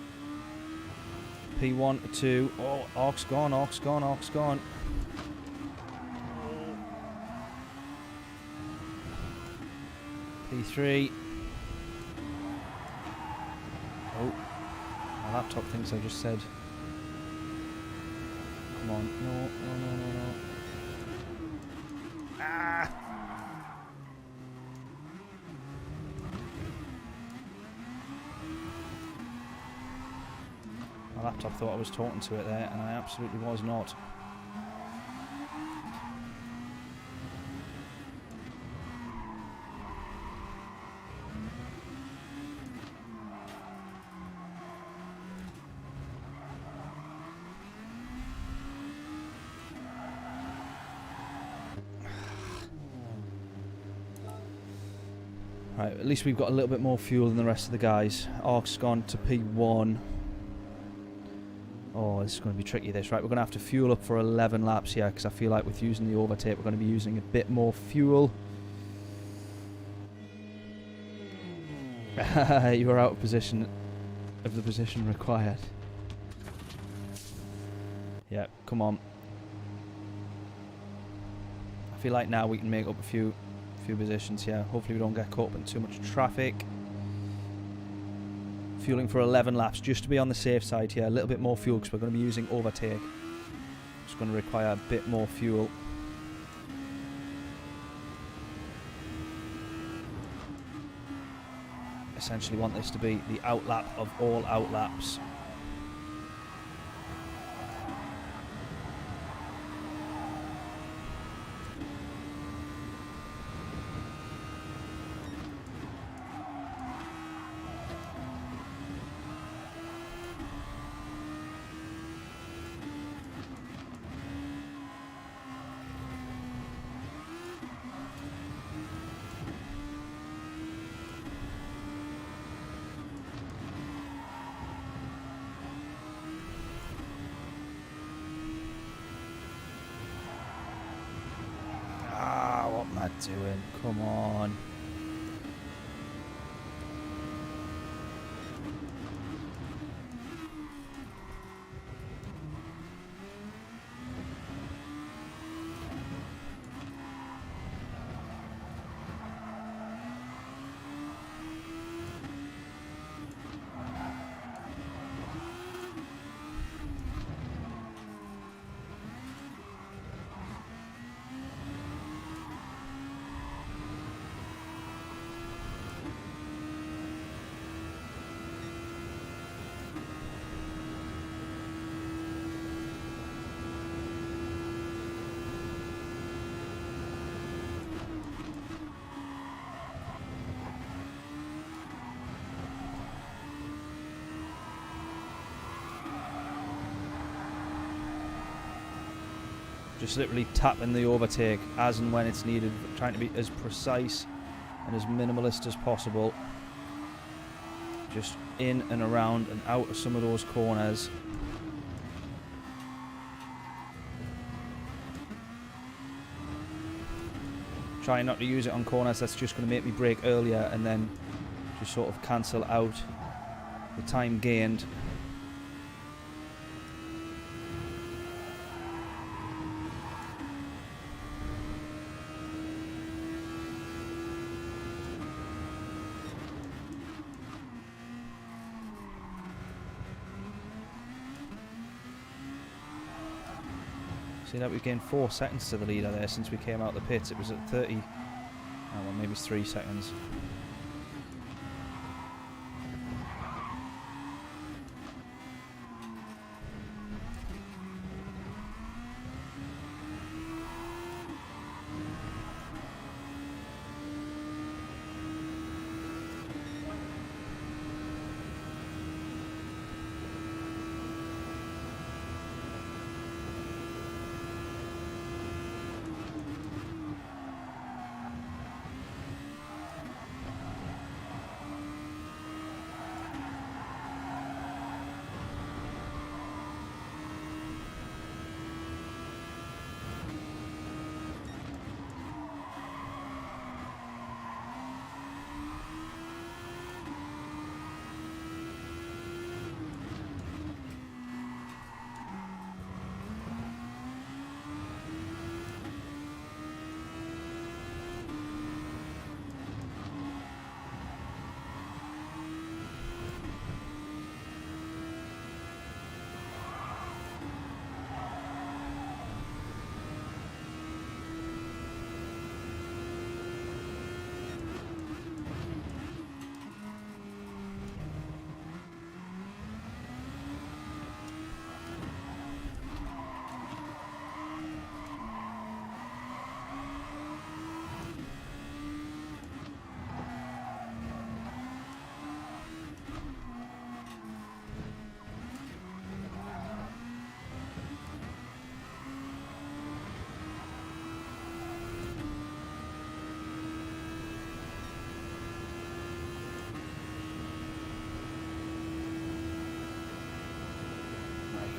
[SPEAKER 1] P1 to 2. Oh, Ark's gone, Ark's gone, Ark's gone. P3. Oh, my laptop thinks I just said. Come on, no, no, no, no, no. Ah! My laptop thought I was talking to it there, and I absolutely was not. Right, at least we've got a little bit more fuel than the rest of the guys. Ark's gone to P1. Oh, this is going to be tricky, this. Right, we're going to have to fuel up for 11 laps here, because I feel like with using the overtake, we're going to be using a bit more fuel. You are out of position, of the position required. Yeah, come on. I feel like now we can make up a few positions here. Hopefully we don't get caught up in too much traffic. Fueling for 11 laps just to be on the safe side here. A little bit more fuel because we're going to be using overtake. It's going to require a bit more fuel. Essentially want this to be the outlap of all outlaps. Doing, come on. Just literally tapping the overtake as and when it's needed, trying to be as precise and as minimalist as possible. Just in and around and out of some of those corners. Trying not to use it on corners, that's just going to make me brake earlier and then just sort of cancel out the time gained. See that we've gained 4 seconds to the leader there since we came out the pits. It was at 30, oh well, maybe it's 3 seconds.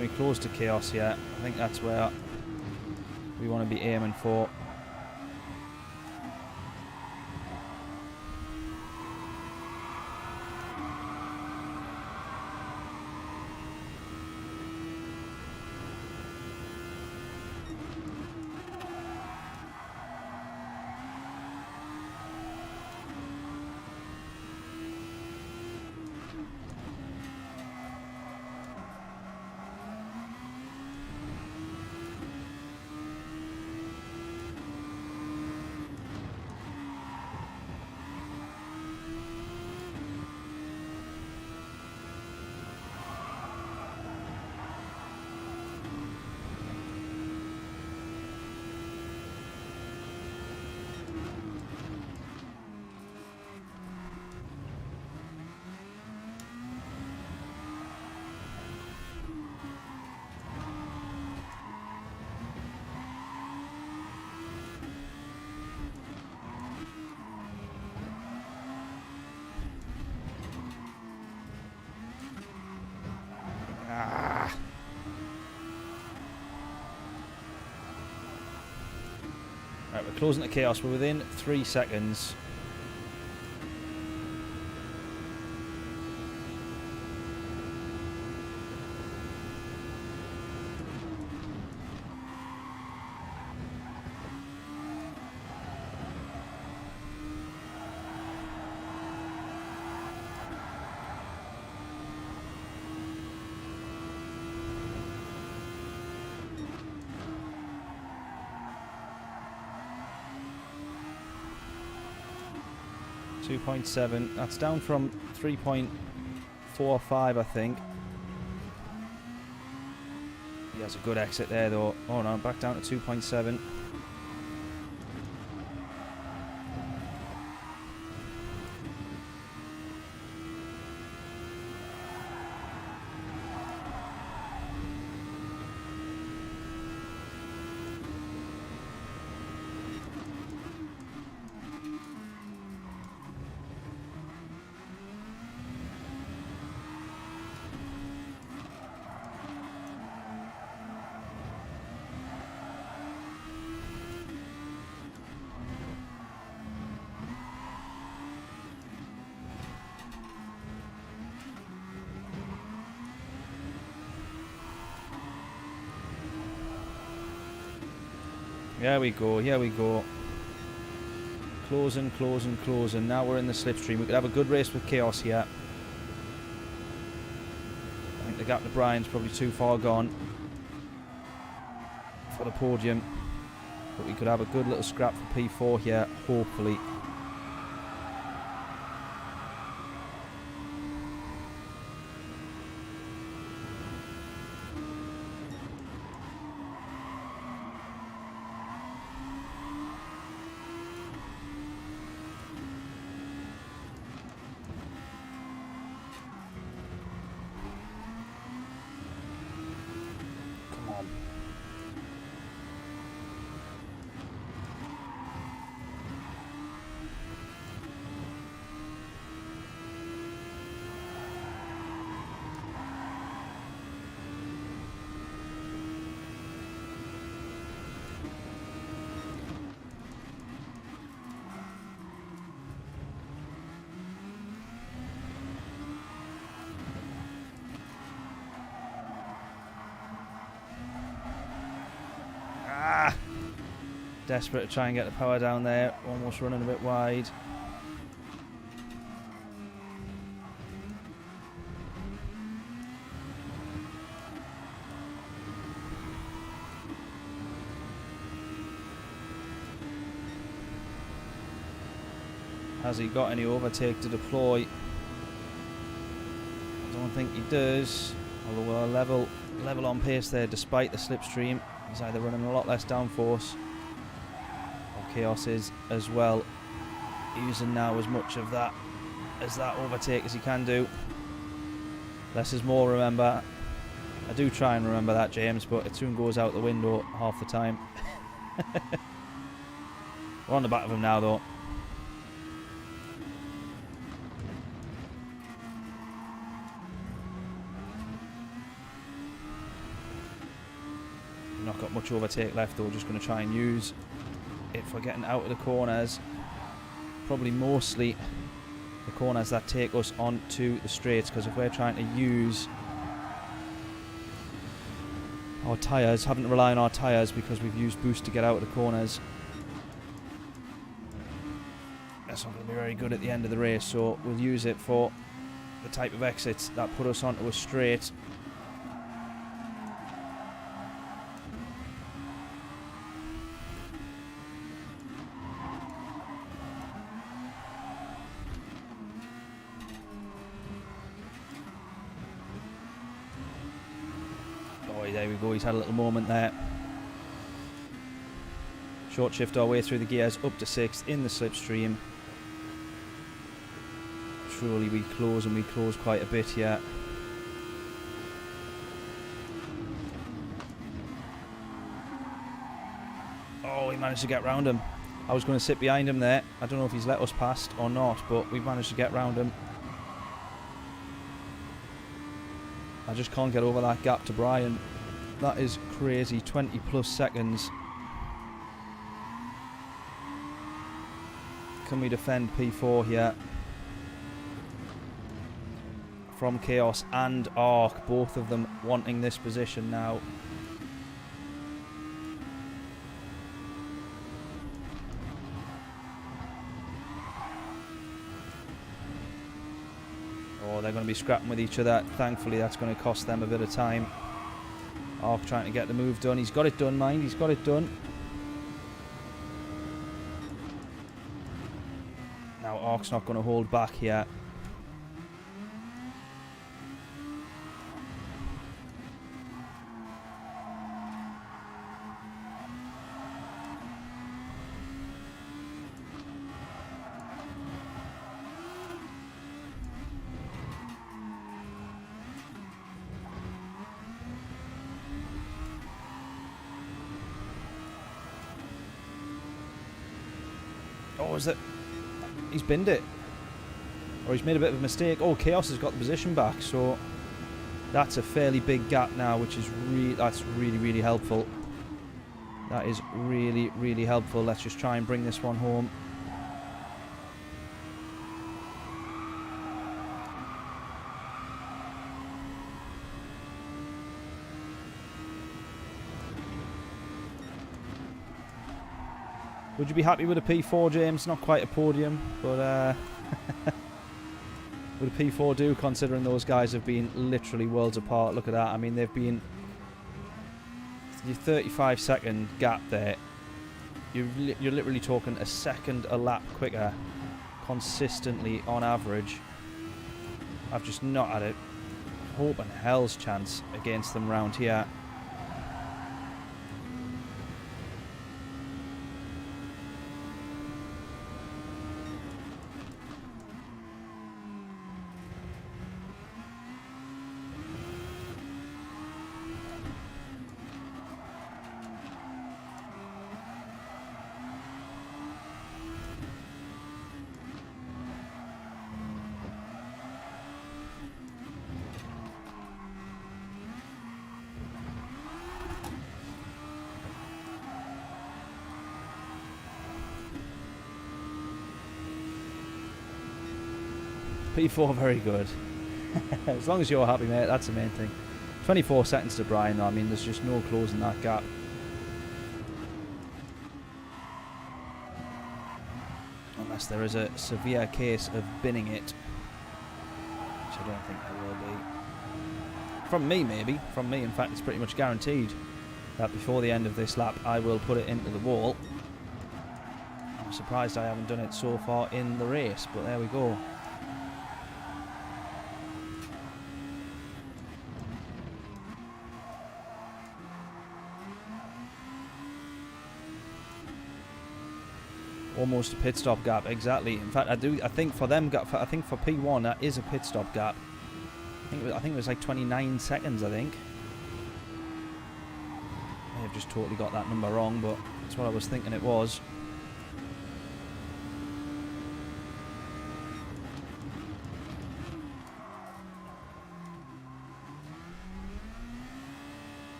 [SPEAKER 1] We close to chaos yet. I think that's where we want to be aiming for. Right, we're closing to chaos. We're within 3 seconds. .7. That's down from 3.45, I think. He has a good exit there, though. Oh no, back down to 2.7. Here we go, here we go. Closing, closing, closing. Now we're in the slipstream. We could have a good race with Chaos here. I think the gap to Brian's probably too far gone for the podium. But we could have a good little scrap for P4 here, hopefully. Desperate to try and get the power down there. Almost running a bit wide. Has he got any overtake to deploy? I don't think he does. Although we're level on pace there despite the slipstream. He's either running a lot less downforce. Chaos is as well, using now as much of that as that overtake as he can do. Less is more, remember. I do try and remember that, James, but it soon goes out the window half the time. We're on the back of him now, though. Not got much overtake left, though. Just going to try and use it for getting out of the corners. Probably mostly the corners that take us onto the straights, because if we're trying to use our tyres, having to rely on our tyres because we've used boost to get out of the corners, that's not going to be very good at the end of the race. So we'll use it for the type of exits that put us onto a straight. There we go, he's had a little moment there. Short shift our way through the gears up to 6th in the slipstream. Surely we close, and we close quite a bit here. Oh, we managed to get round him. I was going to sit behind him there. I don't know if he's let us past or not, but we've managed to get round him. I just can't get over that gap to Brian. That is crazy, 20 plus seconds. Can we defend P4 here? From Chaos and Arc, both of them wanting this position now. Oh, they're going to be scrapping with each other. Thankfully, that's going to cost them a bit of time. Arc trying to get the move done. He's got it done, mind. He's got it done. Now Arc's not going to hold back here. Oh, is that... He's binned it. Or he's made a bit of a mistake. Oh, Chaos has got the position back, so... That's a fairly big gap now, which is that's really, really helpful. That is really, really helpful. Let's just try and bring this one home. Would you be happy with a P4, James? Not quite a podium, but would a P4 do, considering those guys have been literally worlds apart? Look at that. I mean, they've been... Your 35-second gap there. You're literally talking a second a lap quicker consistently on average. I've just not had a hope and hell's chance against them round here. P4 very good. As long as you're happy, mate, that's the main thing. 24 seconds to Brian, though. I mean, there's just no closing that gap. Unless there is a severe case of binning it. Which I don't think there will be. From me, maybe. From me, in fact, it's pretty much guaranteed that before the end of this lap, I will put it into the wall. I'm surprised I haven't done it so far in the race, but there we go. Almost a pit stop gap, exactly. In fact, I think for them, I think for P1 that is a pit stop gap. I think it was like 29 seconds. I think. I have just totally got that number wrong, but that's what I was thinking it was.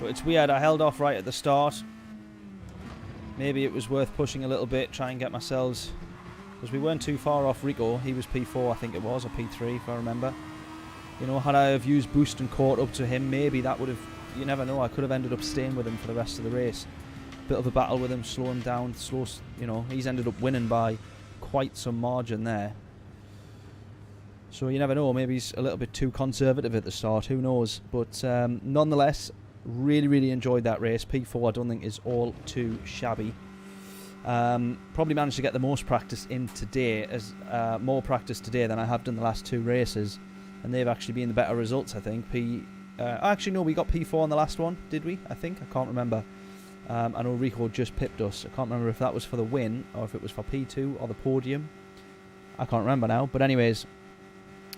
[SPEAKER 1] But it's weird, I held off right at the start. Maybe it was worth pushing a little bit, try and get myself... Because we weren't too far off Rico. He was P4, I think it was, or P3, if I remember. You know, had I have used boost and caught up to him, maybe that would have... You never know, I could have ended up staying with him for the rest of the race. Bit of a battle with him, slow him down, you know, he's ended up winning by quite some margin there. So you never know, maybe he's a little bit too conservative at the start, who knows. But nonetheless... Really enjoyed that race. P4 I don't think is all too shabby. Probably managed to get the most practice in today, as more practice today than I have done the last two races, and they've actually been the better results, I think. Actually no, we got P4 on the last one, did we? I think, I can't remember. I know Rico just pipped us. I can't remember if that was for the win or if it was for P2 or the podium. I can't remember now, but anyways,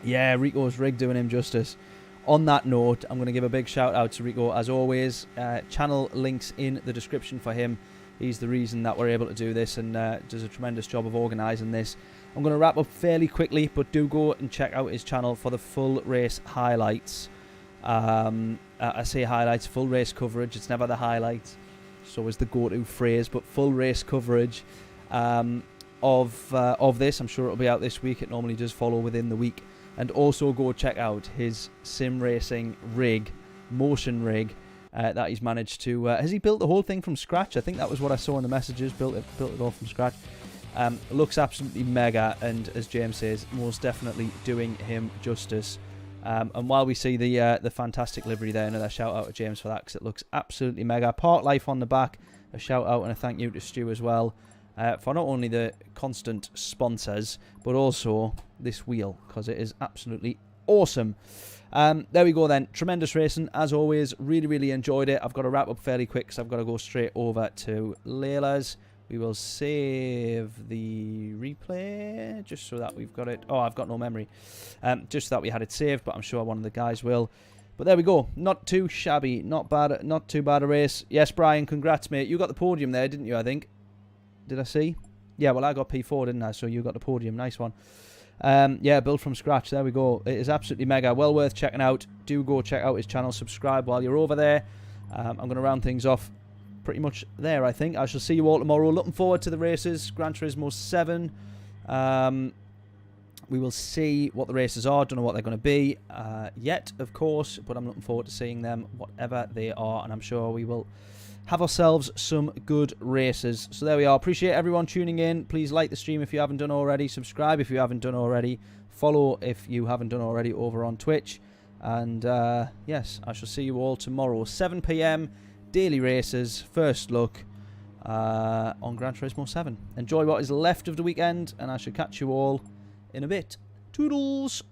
[SPEAKER 1] yeah, Rico's rig doing him justice. On that note, I'm going to give a big shout out to Rico as always. Channel links in the description for him. He's the reason that we're able to do this and does a tremendous job of organising this. I'm going to wrap up fairly quickly, but do go and check out his channel for the full race highlights. I say highlights, full race coverage. It's never the highlights. It's always the go-to phrase, but full race coverage of this. I'm sure it'll be out this week. It normally does follow within the week. And also go check out his sim racing rig, motion rig, that he's managed to... has he built the whole thing from scratch? I think that was what I saw in the messages, built it all from scratch. Looks absolutely mega, and as James says, most definitely doing him justice. And while we see the fantastic livery there, another shout out to James for that, because it looks absolutely mega. Park Life on the back, a shout out and a thank you to Stu as well. For not only the constant sponsors, but also this wheel, because it is absolutely awesome. There we go then. Tremendous racing, as always. Really enjoyed it. I've got to wrap up fairly quick, because I've got to go straight over to Layla's. We will save the replay, just so that we've got it. Oh, I've got no memory. Just so that we had it saved, but I'm sure one of the guys will. But there we go. Not too shabby. Not bad. Not too bad a race. Yes, Brian, congrats, mate. You got the podium there, didn't you, I think? Did I see? Yeah, well, I got P4, didn't I? So you got the podium. Nice one. Yeah, built from scratch. There we go. It is absolutely mega. Well worth checking out. Do go check out his channel. Subscribe while you're over there. I'm going to round things off pretty much there, I think. I shall see you all tomorrow. Looking forward to the races. Gran Turismo 7. We will see what the races are. Don't know what they're going to be yet, of course, but I'm looking forward to seeing them, whatever they are, and I'm sure we will have ourselves some good races. So there we are. Appreciate everyone tuning in. Please like the stream if you haven't done already. Subscribe if you haven't done already. Follow if you haven't done already over on Twitch. And yes, I shall see you all tomorrow, 7 PM, daily races, first look on Gran Turismo 7. Enjoy what is left of the weekend, and I shall catch you all in a bit. Toodles!